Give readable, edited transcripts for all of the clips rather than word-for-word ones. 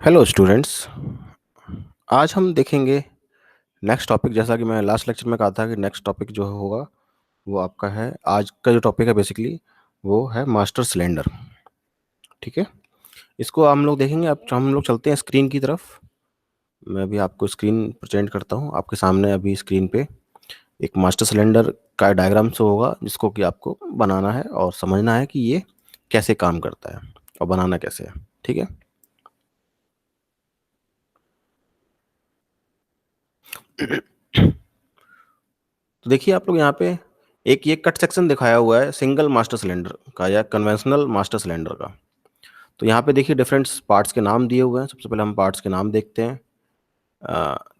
Hello students. आज हम देखेंगे नेक्स्ट टॉपिक। जैसा कि मैं लास्ट लेक्चर में कहा था कि नेक्स्ट टॉपिक जो होगा वो आपका है, आज का जो टॉपिक है बेसिकली वो है मास्टर सिलेंडर। ठीक है, इसको हम लोग देखेंगे। अब हम लोग चलते हैं स्क्रीन की तरफ। मैं अभी आपको स्क्रीन प्रेजेंट करता हूँ। आपके सामने अभी स्क्रीन पे एक मास्टर सिलेंडर का डायग्राम शो होगा, जिसको कि आपको बनाना है और समझना है कि ये कैसे काम करता है और बनाना कैसे है। ठीक है, तो देखिए आप लोग यहाँ पे एक ये कट सेक्शन दिखाया हुआ है सिंगल मास्टर सिलेंडर का या कन्वेंशनल मास्टर सिलेंडर का। तो यहाँ पे देखिए डिफरेंट पार्ट्स के नाम दिए हुए हैं। सबसे पहले हम पार्ट्स के नाम देखते हैं।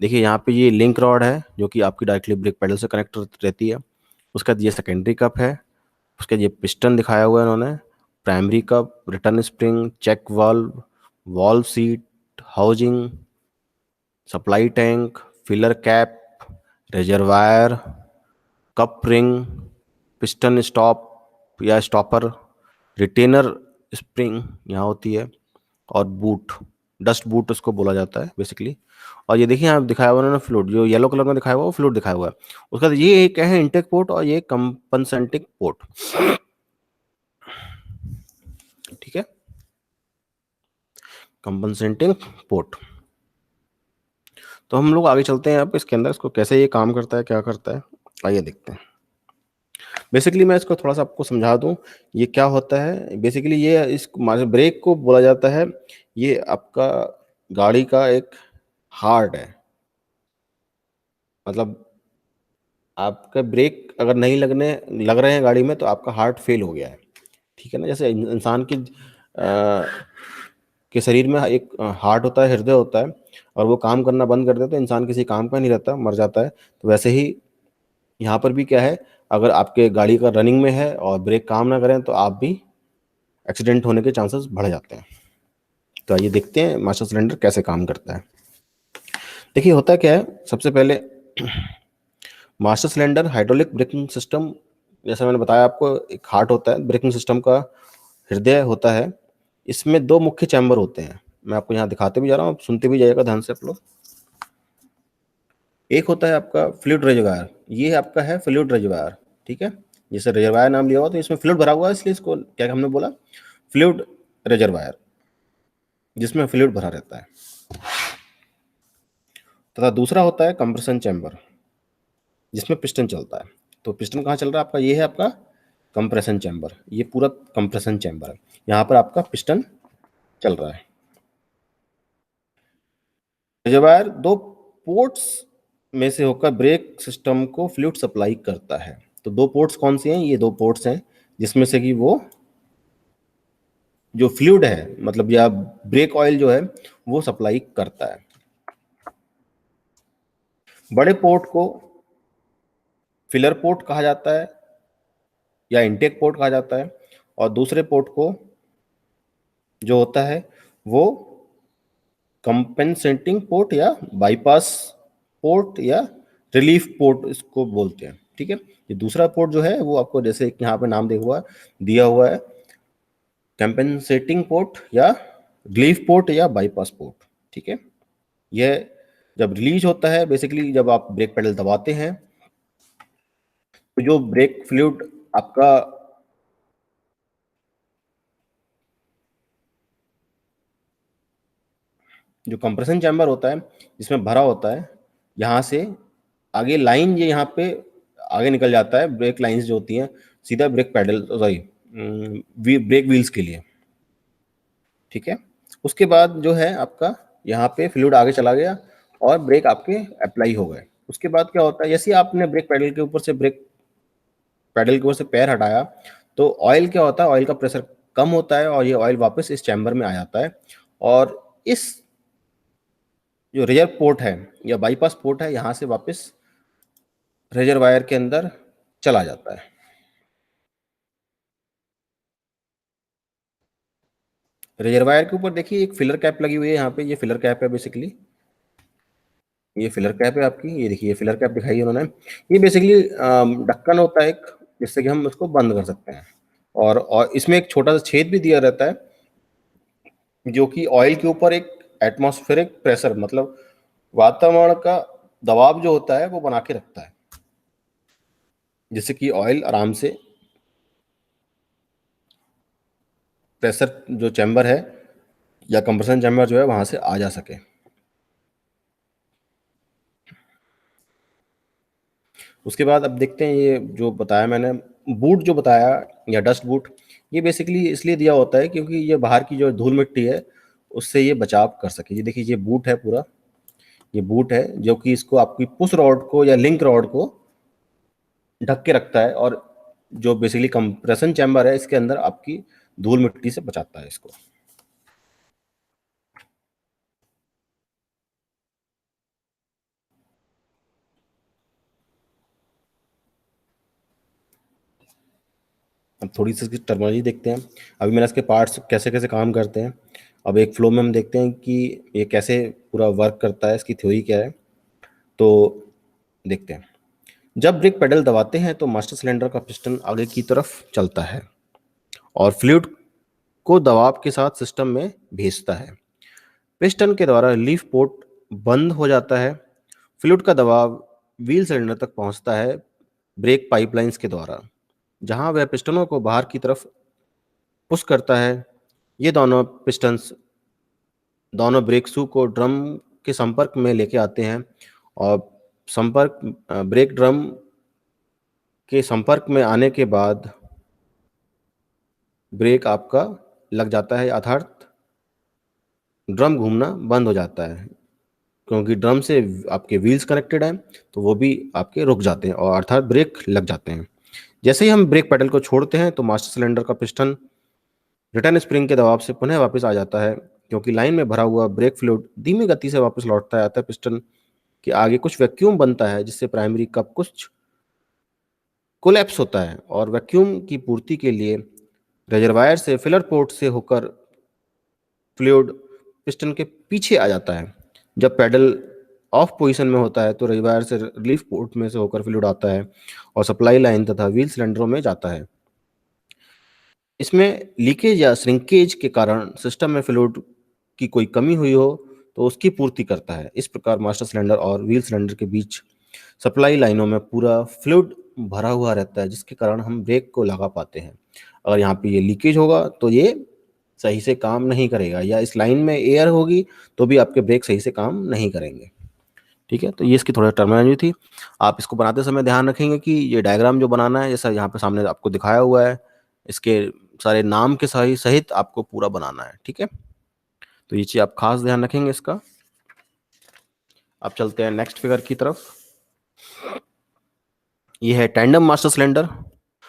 देखिए यहाँ पे ये लिंक रॉड है जो कि आपकी डायरेक्टली ब्रेक पैडल से कनेक्ट रहती है। उसके बाद ये सेकेंडरी कप है। उसके बाद ये पिस्टन दिखाया हुआ है इन्होंने, primary cup, return spring, check valve, valve seat, housing, supply tank, filler cap, reservoir, cup ring, piston stop या स्टॉपर, रिटेनर स्प्रिंग यहाँ होती है, और बूट, डस्ट बूट उसको बोला जाता है बेसिकली। और ये देखिए यहाँ दिखाया हुआ उन्होंने फ्लूइड, जो येलो कलर में दिखाया हुआ वो फ्लूइड दिखाया हुआ है। उसका ये क्या है, इनटेक पोर्ट और ये कंपनसेटिंग पोर्ट। ठीक है, कंपनसेटिंग पोर्ट। तो हम लोग आगे चलते हैं। अब इसके अंदर इसको कैसे ये काम करता है, क्या करता है, आइए देखते हैं। बेसिकली मैं इसको थोड़ा सा आपको समझा दूं, ये क्या होता है। बेसिकली ये इस ब्रेक को बोला जाता है, ये आपका गाड़ी का एक हार्ट है। मतलब आपका ब्रेक अगर नहीं लग रहे हैं गाड़ी में तो आपका हार्ट फेल हो गया है। ठीक है ना, जैसे इंसान के शरीर में एक हार्ट होता है, हृदय होता है, और वो काम करना बंद कर दे तो इंसान किसी काम का नहीं रहता, मर जाता है। तो वैसे ही यहाँ पर भी क्या है, अगर आपके गाड़ी का रनिंग में है और ब्रेक काम ना करें तो आप भी एक्सीडेंट होने के चांसेस बढ़ जाते हैं। तो आइए देखते हैं मास्टर सिलेंडर कैसे काम करता है। देखिए होता क्या है, सबसे पहले master cylinder hydraulic braking system, जैसा मैंने बताया आपको, एक हार्ट होता है, ब्रेकिंग सिस्टम का हृदय होता है। इसमें दो मुख्य चैम्बर होते हैं। मैं आपको यहाँ दिखाते भी जा रहा हूँ, सुनते भी जाइएगा ध्यान से आप लोग। एक होता है आपका फ्लूइड रिजर्वायर, ये आपका है फ्लूइड रिजर्वायर। ठीक है, जैसे रिजर्वायर नाम लिया हुआ तो इसमें फ्लूइड भरा हुआ है, इसलिए इसको क्या हमने बोला, फ्लूइड रिजर्वायर, जिसमें फ्लूइड भरा रहता है। तथा दूसरा होता है कंप्रेशन चैम्बर, जिसमें पिस्टन चलता है। तो पिस्टन कहाँ चल रहा है आपका, ये है आपका कंप्रेशन चैम्बर, ये पूरा कंप्रेशन चैम्बर है, यहाँ पर आपका पिस्टन चल रहा है। रिजर्वायर दो पोर्ट्स में से होकर ब्रेक सिस्टम को फ्लूइड सप्लाई करता है। तो दो पोर्ट्स कौन से हैं, ये दो पोर्ट्स हैं जिसमें से कि वो जो फ्लूइड है, मतलब या ब्रेक ऑयल जो है वो सप्लाई करता है। बड़े पोर्ट को फिलर पोर्ट कहा जाता है या इनटेक पोर्ट कहा जाता है, और दूसरे पोर्ट को जो होता है वो कंपेंसेटिंग पोर्ट या बाईपास पोर्ट या रिलीफ पोर्ट इसको बोलते हैं। ठीक है, ये दूसरा पोर्ट जो है वो आपको जैसे यहाँ पे नाम दिया हुआ है कंपेंसेटिंग पोर्ट या रिलीफ पोर्ट या बाईपास पोर्ट। ठीक है, यह जब रिलीज होता है, बेसिकली जब आप ब्रेक पेडल दबाते हैं तो जो ब्रेक फ्लूइड आपका जो कंप्रेशन चैम्बर होता है जिसमें भरा होता है, यहाँ से आगे लाइन ये यहाँ पे आगे निकल जाता है, ब्रेक लाइंस जो होती हैं सीधा brake pedal, sorry, brake wheels के लिए। ठीक है, उसके बाद जो है आपका यहाँ पे फ्लूइड आगे चला गया और ब्रेक आपके अप्लाई हो गए। उसके बाद क्या होता है, जैसे ही आपने ब्रेक पैडल के ऊपर से पैर हटाया तो ऑयल क्या होता है, ऑयल का प्रेशर कम होता है और ये ऑयल वापस इस चैम्बर में आ जाता है, और इस जो रिजर्व पोर्ट है या बाईपास पोर्ट है यहाँ से वापस रिजर्वायर के अंदर चला जाता है। रिजर्वायर के ऊपर देखिए एक फिलर कैप लगी हुई है, यहाँ पे ये फिलर कैप है बेसिकली, ये फिलर कैप है आपकी, ये देखिए फिलर कैप दिखाई है उन्होंने। ये बेसिकली ढक्कन होता है एक, जिससे कि हम उसको बंद कर सकते हैं, और इसमें एक छोटा सा छेद भी दिया रहता है जो कि ऑयल के ऊपर एक एटमॉस्फेरिक प्रेशर मतलब वातावरण का दबाव जो होता है वो बना के रखता है, जिससे कि ऑयल आराम से प्रेशर जो चैम्बर है या कंप्रेशन चैम्बर जो है वहां से आ जा सके। उसके बाद अब देखते हैं ये जो बताया मैंने, बूट जो बताया या डस्ट बूट, ये बेसिकली इसलिए दिया होता है क्योंकि ये बाहर की जो धूल मिट्टी है उससे ये बचाव कर सके। ये देखिए ये बूट है पूरा, ये बूट है जो कि इसको आपकी पुश रॉड को या लिंक रॉड को ढक के रखता है, और जो बेसिकली कंप्रेशन चैम्बर है इसके अंदर आपकी धूल मिट्टी से बचाता है इसको। अब थोड़ी सी इसकी टर्मिनोलॉजी देखते हैं। अभी मैंने इसके पार्ट्स कैसे कैसे काम करते हैं, अब एक फ्लो में हम देखते हैं कि ये कैसे पूरा वर्क करता है, इसकी थ्योरी क्या है। तो देखते हैं, जब ब्रेक पेडल दबाते हैं तो मास्टर सिलेंडर का पिस्टन आगे की तरफ चलता है और फ्लूइड को दबाव के साथ सिस्टम में भेजता है। पिस्टन के द्वारा रिलीफ पोर्ट बंद हो जाता है। फ्लूइड का दबाव व्हील सिलेंडर तक पहुंचता है ब्रेक पाइपलाइंस के द्वारा, जहां वह पिस्टनों को बाहर की तरफ पुश करता है। ये दोनों पिस्टन्स दोनों ब्रेक शू को ड्रम के संपर्क में लेके आते हैं, और ब्रेक ड्रम के संपर्क में आने के बाद ब्रेक आपका लग जाता है, अर्थात ड्रम घूमना बंद हो जाता है, क्योंकि ड्रम से आपके व्हील्स कनेक्टेड हैं तो वो भी आपके रुक जाते हैं और अर्थात ब्रेक लग जाते हैं। जैसे ही हम ब्रेक पेडल को छोड़ते हैं तो मास्टर सिलेंडर का पिस्टन रिटर्न स्प्रिंग के दबाव से पुनः वापस आ जाता है, क्योंकि लाइन में भरा हुआ ब्रेक फ्लूइड धीमी गति से वापस लौटता है। अतः पिस्टन के आगे कुछ वैक्यूम बनता है, जिससे प्राइमरी कप कुछ कोलैप्स होता है और वैक्यूम की पूर्ति के लिए रिजर्वायर से फिलर पोर्ट से होकर फ्लूइड पिस्टन के पीछे आ जाता है। जब पैडल ऑफ पोजीशन में होता है तो रिजर्वायर से रिलीफ पोर्ट में से होकर फ्लूइड आता है और सप्लाई लाइन तथा व्हील सिलेंडरों में जाता है। इसमें लीकेज या श्रिंकेज के कारण सिस्टम में फ्लूइड की कोई कमी हुई हो तो उसकी पूर्ति करता है। इस प्रकार मास्टर सिलेंडर और व्हील सिलेंडर के बीच सप्लाई लाइनों में पूरा फ्लूइड भरा हुआ रहता है, जिसके कारण हम ब्रेक को लगा पाते हैं। अगर यहाँ पे ये लीकेज होगा तो ये सही से काम नहीं करेगा, या इस लाइन में एयर होगी तो भी आपके ब्रेक सही से काम नहीं करेंगे। ठीक है, तो ये इसकी थोड़ा टर्मिनोलॉजी थी। आप इसको बनाते समय ध्यान रखेंगे कि ये डायग्राम जो बनाना है, जैसा यहाँ पे सामने आपको दिखाया हुआ है, इसके सारे नाम के सही सहित आपको पूरा बनाना है। ठीक है, तो ये चीज आप खास ध्यान रखेंगे इसका। अब चलते हैं नेक्स्ट फिगर की तरफ। ये है टैंडम मास्टर सिलेंडर।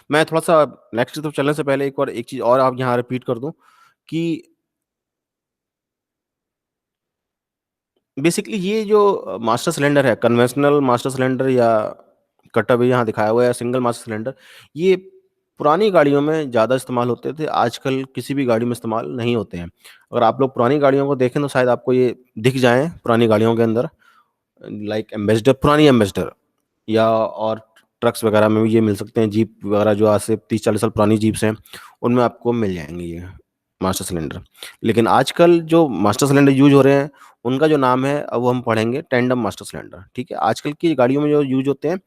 मैं थोड़ा सा नेक्स्ट की तरफ चलने से पहले एक बार एक चीज और आप यहाँ रिपीट कर दूं कि बेसिकली ये जो मास्टर सिलेंडर है, कन्वेंशनल मास्टर सिलेंडर या कटा भी यहाँ दिखाया हुआ है सिंगल मास्टर सिलेंडर, ये पुरानी गाड़ियों में ज़्यादा इस्तेमाल होते थे, आजकल किसी भी गाड़ी में इस्तेमाल नहीं होते हैं। अगर आप लोग पुरानी गाड़ियों को देखें तो शायद आपको ये दिख जाए पुरानी गाड़ियों के अंदर, लाइक एम्बेसडर, पुरानी एम्बेसडर, या और ट्रक्स वगैरह में भी ये मिल सकते हैं। जीप वगैरह जो आज से 30-40 साल पुरानी जीप्स हैं उनमें आपको मिल जाएंगे ये मास्टर सिलेंडर। लेकिन आजकल जो मास्टर सिलेंडर यूज हो रहे हैं उनका जो नाम है अब वो हम पढ़ेंगे टैंडम मास्टर सिलेंडर। ठीक है, आजकल की गाड़ियों में जो यूज होते हैं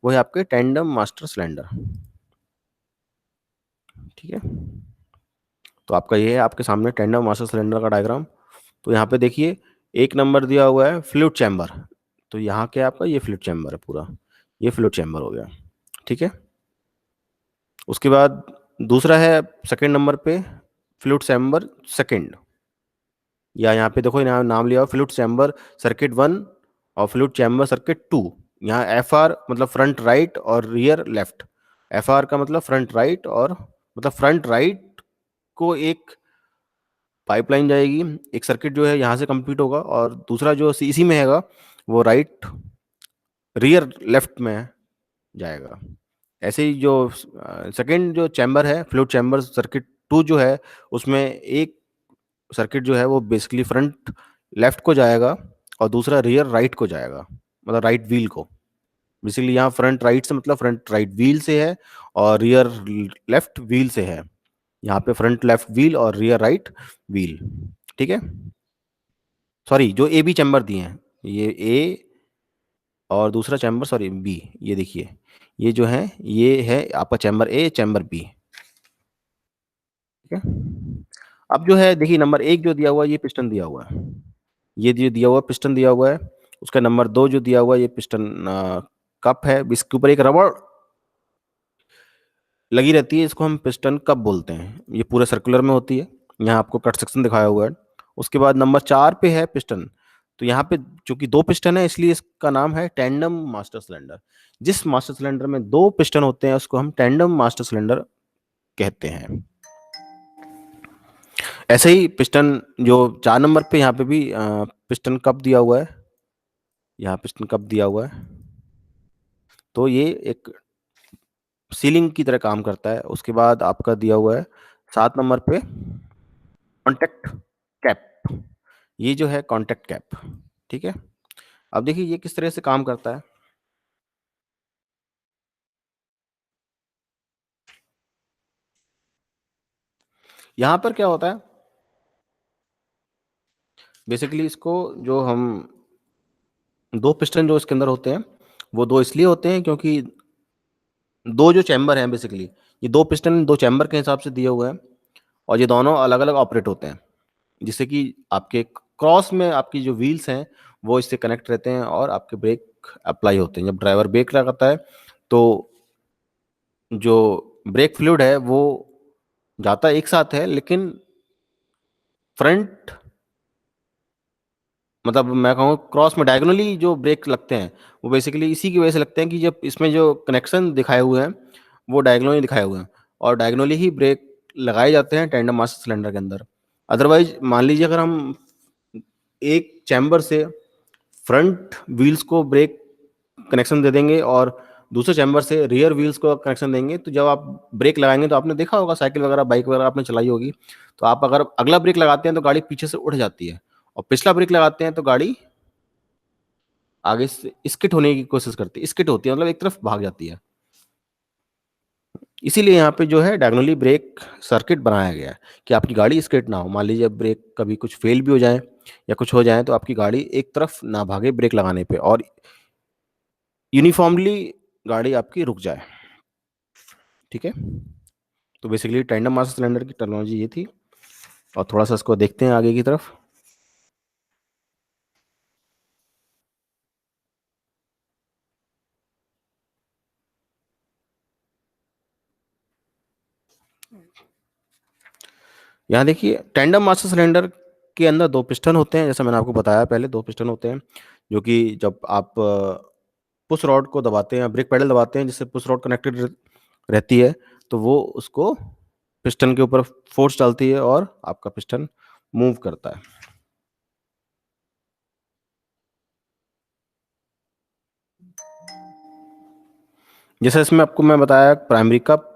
वो है आपके टैंडम मास्टर सिलेंडर। ठीक है, तो आपका ये है आपके सामने टैंडम मास्टर सिलेंडर का डायग्राम। तो यहाँ पे देखिए एक नंबर दिया हुआ है फ्लूइड चैम्बर, तो यहाँ क्या है आपका, ये फ्लूइड चैम्बर है पूरा, ये फ्लूइड चैम्बर हो गया। ठीक है, उसके बाद दूसरा है सेकंड नंबर पे फ्लूइड चैम्बर सेकंड, या यहाँ पे देखो यहाँ नाम लिया हुआ फ्लूइड चैम्बर सर्किट 1 और फ्लूइड चैम्बर सर्किट 2। यहाँ एफ आर मतलब फ्रंट राइट और रियर लेफ्ट, एफ आर का मतलब फ्रंट राइट, और मतलब फ्रंट राइट को एक पाइपलाइन जाएगी, एक सर्किट जो है यहाँ से कंप्लीट होगा, और दूसरा जो इसी में हैगा वो राइट रियर लेफ्ट में जाएगा। ऐसे ही जो सेकंड जो चैम्बर है फ्लूइड चैम्बर सर्किट 2 जो है, उसमें एक सर्किट जो है वो बेसिकली फ्रंट लेफ्ट को जाएगा और दूसरा रियर राइट को जाएगा, मतलब राइट व्हील को। बेसिकली यहाँ फ्रंट राइट से मतलब फ्रंट राइट व्हील से है और रियर लेफ्ट व्हील से है। यहाँ पे फ्रंट लेफ्ट व्हील और रियर राइट व्हील। ठीक है, सॉरी जो ए बी चैम्बर दिए हैं, ये ए और दूसरा चैम्बर सॉरी बी, ये देखिए ये जो है ये है आपका चैम्बर ए चैम्बर बी। ठीक है। अब जो है देखिए नंबर एक जो दिया हुआ है ये पिस्टन दिया हुआ है, ये जो दिया हुआ पिस्टन दिया हुआ है। उसका नंबर दो जो दिया हुआ है ये पिस्टन कप है, इसके ऊपर एक रबड़ लगी रहती है, इसको हम पिस्टन कप बोलते हैं। ये पूरे सर्कुलर में होती है, यहाँ आपको कट सेक्शन दिखाया हुआ है। उसके बाद नंबर चार पे है पिस्टन, तो यहाँ पे चूंकि दो पिस्टन है इसलिए इसका नाम है टेंडम मास्टर सिलेंडर। जिस मास्टर सिलेंडर में दो पिस्टन होते हैं उसको हम टेंडम मास्टर सिलेंडर कहते हैं। ऐसे ही पिस्टन जो चार नंबर पे यहाँ पे भी पिस्टन कप दिया हुआ है, यहाँ पिस्टन कप दिया हुआ है, तो ये एक सीलिंग की तरह काम करता है। उसके बाद आपका दिया हुआ है सात नंबर पे कॉन्टेक्ट कैप, ये जो है कॉन्टेक्ट कैप। ठीक है। अब देखिए ये किस तरह से काम करता है। यहाँ पर क्या होता है, बेसिकली इसको जो हम दो पिस्टन जो इसके अंदर होते हैं वो दो इसलिए होते हैं क्योंकि दो जो चैम्बर हैं बेसिकली, ये दो पिस्टन दो चैम्बर के हिसाब से दिए हुए हैं और ये दोनों अलग अलग ऑपरेट होते हैं, जिससे कि आपके क्रॉस में आपकी जो व्हील्स हैं वो इससे कनेक्ट रहते हैं और आपके ब्रेक अप्लाई होते हैं। जब ड्राइवर ब्रेक लगाता है तो जो ब्रेक फ्लूइड है वो जाता एक साथ है, लेकिन फ्रंट मतलब मैं कहूँ क्रॉस में डायगोनली जो ब्रेक लगते हैं वो बेसिकली इसी की वजह से लगते हैं कि जब इसमें जो कनेक्शन दिखाए हुए हैं वो डायगोनली दिखाए हुए हैं और डायगोनली ही ब्रेक लगाए जाते हैं टैंडम मास्टर सिलेंडर के अंदर। अदरवाइज मान लीजिए अगर हम एक चैम्बर से फ्रंट व्हील्स को ब्रेक कनेक्शन दे देंगे और दूसरे चैम्बर से रियर व्हील्स को कनेक्शन देंगे, तो जब आप ब्रेक लगाएंगे तो आपने देखा होगा साइकिल वगैरह बाइक वगैरह आपने चलाई होगी, तो आप अगर अगला ब्रेक लगाते हैं तो गाड़ी पीछे से उठ जाती है और पिछला ब्रेक लगाते हैं तो गाड़ी आगे से स्किट होने की कोशिश करती है, स्किट होती है मतलब एक तरफ भाग जाती है। इसीलिए यहाँ पे जो है डायगोनली ब्रेक सर्किट बनाया गया है कि आपकी गाड़ी स्किट ना हो। मान लीजिए ब्रेक कभी कुछ फेल भी हो जाए या कुछ हो जाए तो आपकी गाड़ी एक तरफ ना भागे ब्रेक लगाने पे और यूनिफॉर्मली गाड़ी आपकी रुक जाए। ठीक है। तो बेसिकली टैंडम मास्टर सिलेंडर की टेक्नोलॉजी ये थी और थोड़ा सा इसको देखते हैं आगे की तरफ। यहाँ देखिए टैंडम मास्टर सिलेंडर के अंदर दो पिस्टन होते हैं, जैसा मैंने आपको बताया पहले दो पिस्टन होते हैं जो कि जब आप पुश रॉड को दबाते हैं, ब्रेक पैडल दबाते हैं जिससे पुश रॉड कनेक्टेड रहती है, तो वो उसको पिस्टन के ऊपर फोर्स डालती है और आपका पिस्टन मूव करता है। जैसे इसमें आपको मैं बताया प्राइमरी कप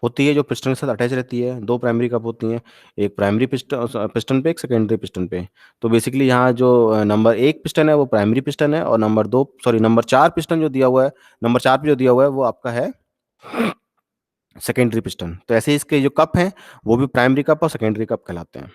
होती है जो पिस्टन के साथ अटैच रहती है, दो प्राइमरी कप होती हैं, एक प्राइमरी पिस्टन पिस्टन पे एक सेकेंडरी पिस्टन पे। तो बेसिकली यहाँ जो नंबर एक पिस्टन है वो प्राइमरी पिस्टन है और नंबर दो सॉरी नंबर चार पिस्टन जो दिया हुआ है, नंबर चार पे जो दिया हुआ है वो आपका है सेकेंडरी पिस्टन। तो ऐसे ही इसके जो कप हैं वो भी प्राइमरी कप और सेकेंडरी कप कहलाते हैं।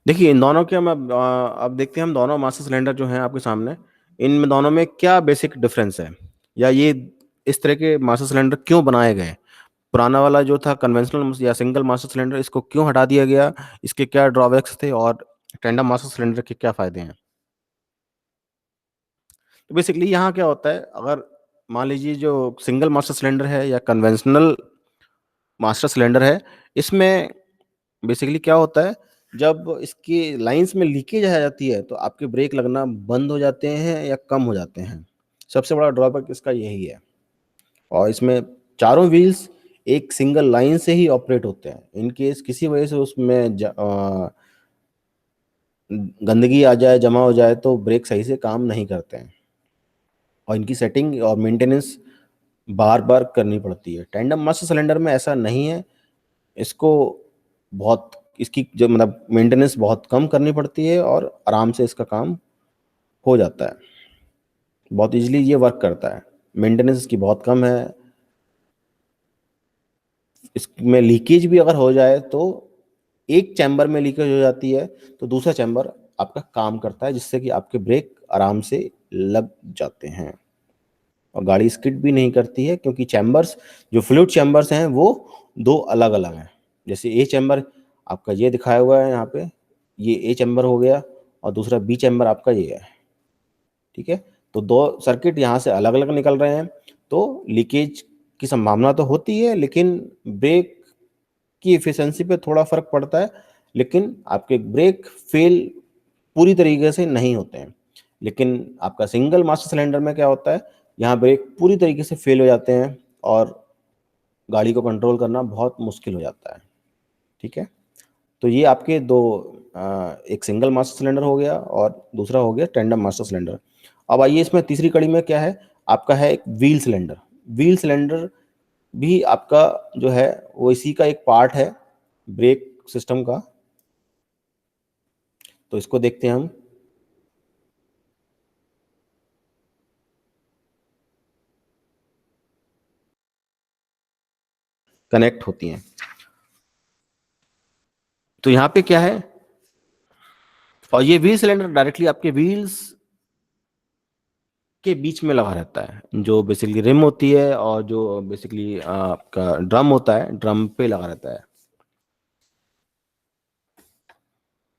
देखिए इन दोनों के हम अब देखते हैं हम दोनों मास्टर सिलेंडर जो हैं आपके सामने, इनमें दोनों में क्या बेसिक डिफरेंस है या ये इस तरह के मास्टर सिलेंडर क्यों बनाए गए। पुराना वाला जो था कन्वेंशनल या सिंगल मास्टर सिलेंडर इसको क्यों हटा दिया गया, इसके क्या ड्रॉबैक्स थे और टैंडम मास्टर सिलेंडर के क्या फायदे हैं। तो बेसिकली यहाँ क्या होता है, अगर मान लीजिए जो सिंगल मास्टर सिलेंडर है या कन्वेंशनल मास्टर सिलेंडर है, इसमें बेसिकली क्या होता है, जब इसकी लाइंस में लीकेज आ जाती है तो आपके ब्रेक लगना बंद हो जाते हैं या कम हो जाते हैं। सबसे बड़ा ड्रॉबैक इसका यही है। और इसमें चारों व्हील्स एक सिंगल लाइन से ही ऑपरेट होते हैं। इन केस किसी वजह से उसमें गंदगी आ जाए जमा हो जाए तो ब्रेक सही से काम नहीं करते हैं और इनकी सेटिंग और मेंटेनेंस बार बार करनी पड़ती है। टैंडम मास्टर सिलेंडर में ऐसा नहीं है, इसको बहुत इसकी जो मतलब मेंटेनेंस बहुत कम करनी पड़ती है और आराम से इसका काम हो जाता है। बहुत ईज़िली ये वर्क करता है। मेंटेनेंस इसकी बहुत कम है। इसमें लीकेज भी अगर हो जाए तो एक चैम्बर में लीकेज हो जाती है तो दूसरा चैम्बर आपका काम करता है, जिससे कि आपके ब्रेक आराम से लग जाते हैं और गाड़ी स्किड भी नहीं करती है, क्योंकि चैम्बर्स जो फ्लूइड चैम्बर्स हैं वो दो अलग अलग हैं। जैसे ए चैम्बर आपका ये दिखाया हुआ है यहाँ पे, ये ए चैम्बर हो गया और दूसरा बी चैम्बर आपका ये है। ठीक है, तो दो सर्किट यहाँ से अलग अलग निकल रहे हैं, तो लीकेज की संभावना तो होती है, लेकिन ब्रेक की एफिशिएंसी पे थोड़ा फर्क पड़ता है, लेकिन आपके ब्रेक फेल पूरी तरीके से नहीं होते हैं। लेकिन आपका सिंगल मास्टर सिलेंडर में क्या होता है, यहाँ ब्रेक पूरी तरीके से फेल हो जाते हैं और गाड़ी को कंट्रोल करना बहुत मुश्किल हो जाता है। ठीक है, तो ये आपके दो एक सिंगल मास्टर सिलेंडर हो गया और दूसरा हो गया टेंडम मास्टर सिलेंडर। अब आइए इसमें तीसरी कड़ी में क्या है, आपका है एक व्हील सिलेंडर। व्हील सिलेंडर भी आपका जो है वो इसी का एक पार्ट है ब्रेक सिस्टम का। तो इसको देखते हैं हम। कनेक्ट होती हैं, तो यहाँ पे क्या है, और ये व्हील सिलेंडर डायरेक्टली आपके व्हील्स के बीच में लगा रहता है। जो बेसिकली रिम होती है और जो बेसिकली आपका ड्रम होता है, ड्रम पे लगा रहता है।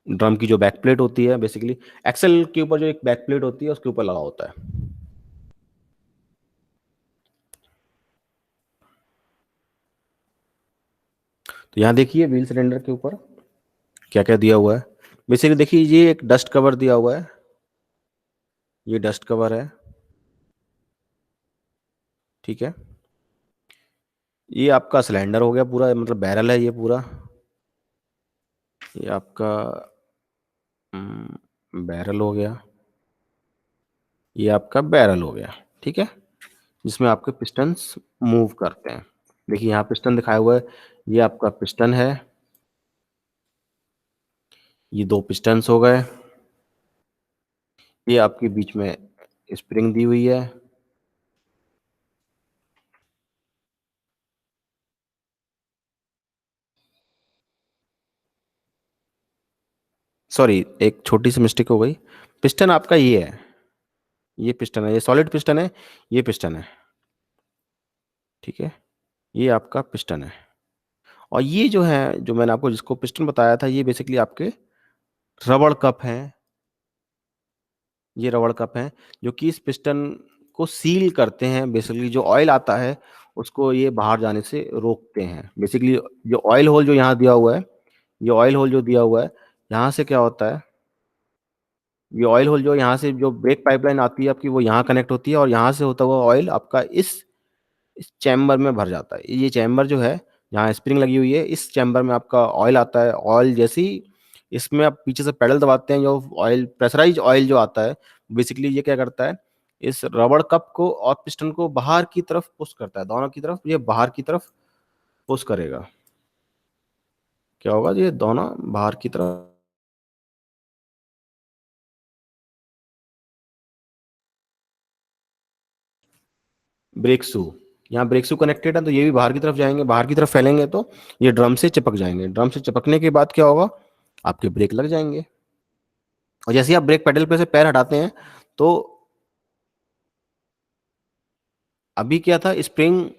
ड्रम की जो बैक प्लेट होती है, बेसिकली एक्सल के ऊपर जो एक बैक प्लेट होती है उसके ऊपर लगा होता है। तो यहाँ देखिए व्हील सिलेंडर के ऊपर क्या क्या दिया हुआ है। बेसिकली देखिए ये एक डस्ट कवर दिया हुआ है, ये डस्ट कवर है। ठीक है, ये आपका सिलेंडर हो गया पूरा, मतलब बैरल है ये पूरा। ये आपका बैरल हो गया, ये आपका बैरल हो गया। ठीक है, जिसमें आपके पिस्टन्स मूव करते हैं। देखिए यहाँ पिस्टन दिखाया हुआ है, ये आपका पिस्टन है, ये दो पिस्टन्स हो गए। ये आपके बीच में स्प्रिंग दी हुई है। सॉरी, एक छोटी सी मिस्टेक हो गई। पिस्टन आपका ये है, ये पिस्टन है, ये सॉलिड पिस्टन है, ये पिस्टन है। ठीक है, ये आपका पिस्टन है। और ये जो है, जो मैंने आपको जिसको पिस्टन बताया था, ये बेसिकली आपके रबड़ कप हैं। ये रबड़ कप हैं जो कि इस पिस्टन को सील करते हैं। बेसिकली जो ऑयल आता है उसको ये बाहर जाने से रोकते हैं। बेसिकली जो ऑयल होल जो यहाँ दिया हुआ है, ये ऑयल होल जो दिया हुआ है, यहाँ से क्या होता है, ये ऑयल होल जो यहाँ से जो ब्रेक पाइपलाइन आती है आपकी, वो यहाँ कनेक्ट होती है और यहाँ से होता हुआ ऑयल आपका इस चैम्बर में भर जाता है। ये चैम्बर जो है, जहाँ स्प्रिंग लगी हुई है, इस चैम्बर में आपका ऑयल आता है। ऑयल जैसे ही इसमें आप पीछे से पैडल दबाते हैं, जो ऑयल प्रेशराइज ऑयल जो आता है, बेसिकली ये क्या करता है, इस रबड़ कप को और पिस्टन को बाहर की तरफ पुश करता है, दोनों की तरफ। ये बाहर की तरफ पुश करेगा, क्या होगा, ये दोनों बाहर की तरफ। ब्रेक शू, यहाँ ब्रेक शू कनेक्टेड है, तो ये भी बाहर की तरफ जाएंगे, बाहर की तरफ फैलेंगे तो ये ड्रम से चिपक जाएंगे। ड्रम से चिपकने के बाद क्या होगा, आपके ब्रेक लग जाएंगे। और जैसे ही आप ब्रेक पेडल पे से पैर हटाते हैं, तो अभी क्या था, स्प्रिंग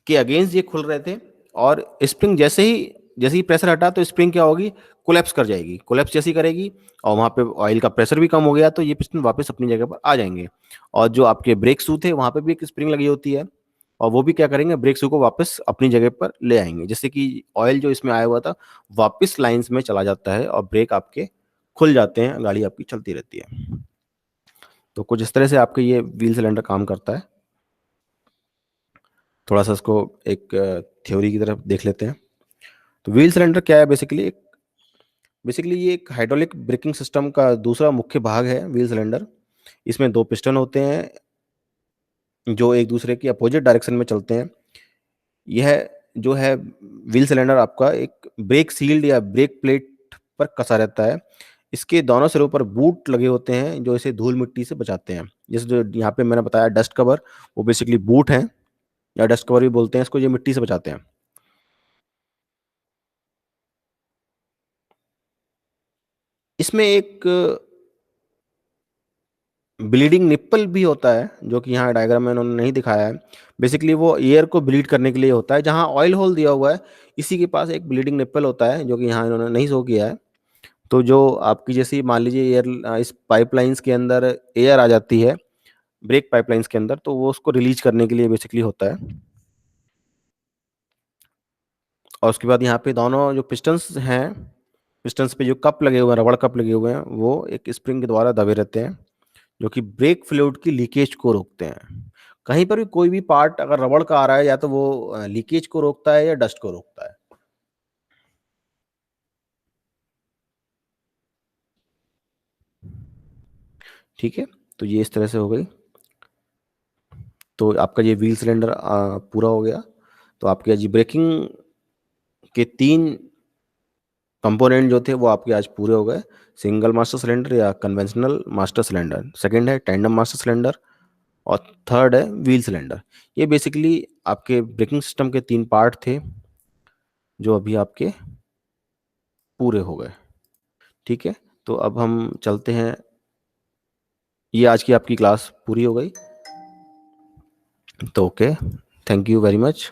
के अगेंस्ट ये खुल रहे थे, और स्प्रिंग जैसे ही प्रेशर हटा तो स्प्रिंग क्या होगी, कोलैप्स कर जाएगी। कोलैप्स जैसी करेगी और वहाँ पे ऑयल का प्रेशर भी कम हो गया, तो ये पिस्टन वापस अपनी जगह पर आ जाएंगे। और जो आपके ब्रेक शू थे, वहाँ पे भी एक स्प्रिंग लगी होती है, और वो भी क्या करेंगे, ब्रेक शू को वापस अपनी जगह पर ले आएंगे, जिससे कि ऑयल जो इसमें आया हुआ था वापस लाइंस में चला जाता है और ब्रेक आपके खुल जाते हैं, गाड़ी आपकी चलती रहती है। तो कुछ इस तरह से आपके ये व्हील सिलेंडर काम करता है। थोड़ा सा इसको एक थ्योरी की तरफ देख लेते हैं। तो व्हील सिलेंडर क्या है, बेसिकली ये एक हाइड्रोलिक ब्रेकिंग सिस्टम का दूसरा मुख्य भाग है व्हील सिलेंडर। इसमें दो पिस्टन होते हैं जो एक दूसरे की अपोजिट डायरेक्शन में चलते हैं। यह जो है व्हील सिलेंडर आपका एक ब्रेक सील्ड या ब्रेक प्लेट पर कसा रहता है। इसके दोनों सिरों पर बूट लगे होते हैं जो इसे धूल मिट्टी से बचाते हैं। जैसे जो यहाँ पे मैंने बताया डस्ट कवर, वो बेसिकली बूट हैं, या डस्ट कवर भी बोलते हैं इसको, ये मिट्टी से बचाते हैं। इसमें एक ब्लीडिंग निप्पल भी होता है, जो कि यहाँ डायग्राम में उन्होंने नहीं दिखाया है। बेसिकली वो एयर को ब्लीड करने के लिए होता है। जहाँ ऑयल होल दिया हुआ है, इसी के पास एक ब्लीडिंग निप्पल होता है, जो कि यहाँ इन्होंने नहीं शो किया है। तो जो आपकी जैसी मान लीजिए एयर इस पाइपलाइंस के अंदर एयर आ जाती है, ब्रेक पाइपलाइंस के अंदर, तो वो उसको रिलीज करने के लिए बेसिकली होता है। और उसके बाद यहाँ पे दोनों जो पिस्टन्स हैं, पिस्टन्स पे जो कप लगे हुए हैं, रबड़ कप लगे हुए हैं, वो एक स्प्रिंग के द्वारा दबे रहते हैं, जो कि ब्रेक फ्लूइड की लीकेज को रोकते हैं। कहीं पर भी कोई भी पार्ट अगर रबड़ का आ रहा है, या तो वो लीकेज को रोकता है या डस्ट को रोकता है। ठीक है, तो ये इस तरह से हो गई। तो आपका ये व्हील सिलेंडर पूरा हो गया। तो आपके जी ब्रेकिंग के 3 कंपोनेंट जो थे वो आपके आज पूरे हो गए। सिंगल मास्टर सिलेंडर या कन्वेंशनल मास्टर सिलेंडर, सेकंड है टैंडम मास्टर सिलेंडर, और थर्ड है व्हील सिलेंडर। ये बेसिकली आपके ब्रेकिंग सिस्टम के 3 पार्ट थे, जो अभी आपके पूरे हो गए। ठीक है, तो अब हम चलते हैं। ये आज की आपकी क्लास पूरी हो गई। तो okay, thank you very much.